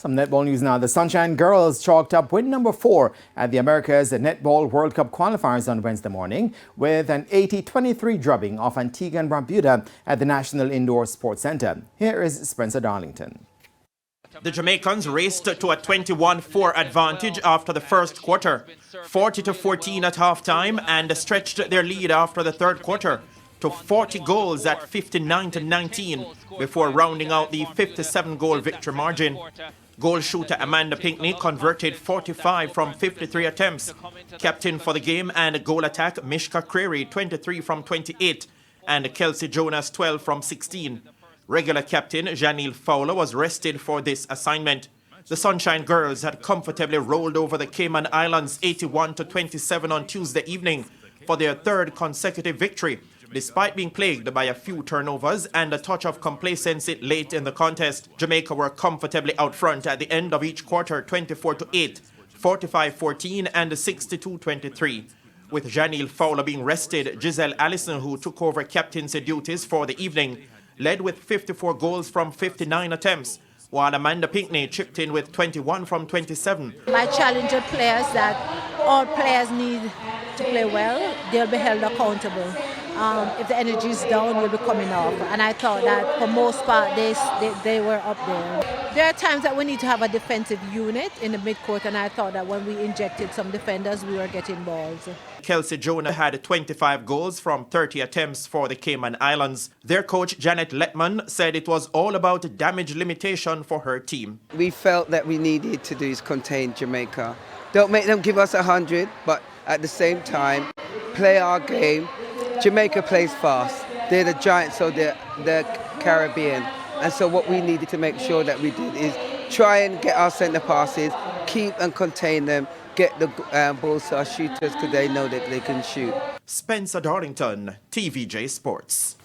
Some netball news now. The Sunshine Girls chalked up win number 4 at the America's Netball World Cup qualifiers on Wednesday morning with an 80-23 drubbing of Antigua and Barbuda at the National Indoor Sports Centre. Here is Spencer Darlington. The Jamaicans raced to a 21-4 advantage after the first quarter, 40-14 at halftime, and stretched their lead after the third quarter to 40 goals at 59-19 before rounding out the 57-goal victory margin. Goal shooter Amanda Pinckney converted 45 from 53 attempts. Captain for the game and goal attack Mishka Creary 23 from 28 and Kelsey Jonas 12 from 16. Regular captain Janelle Fowler was rested for this assignment. The Sunshine Girls had comfortably rolled over the Cayman Islands 81-27 on Tuesday evening for their third consecutive victory, despite being plagued by a few turnovers and a touch of complacency late in the contest. Jamaica were comfortably out front at the end of each quarter 24-8, 45-14 and 62-23. With Janelle Fowler being rested, Giselle Allison, who took over captaincy duties for the evening, led with 54 goals from 59 attempts, while Amanda Pinckney chipped in with 21 from 27. My challenge with players that all players need to play well, they'll be held accountable. If the energy is down, you'll be coming off. And I thought that for most part, they were up there. There are times that we need to have a defensive unit in the midcourt, and I thought that when we injected some defenders, we were getting balls. Kelsey Jonah had 25 goals from 30 attempts for the Cayman Islands. Their coach, Janet Letman, said it was all about damage limitation for her team. We felt that we needed to do is contain Jamaica. Don't make them give us 100, but at the same time, play our game. Jamaica plays fast. They're the giants of the Caribbean. And so what we needed to make sure that we did is try and get our centre passes, keep and contain them, get the balls to our shooters because they know that they can shoot. Spencer Darlington, TVJ Sports.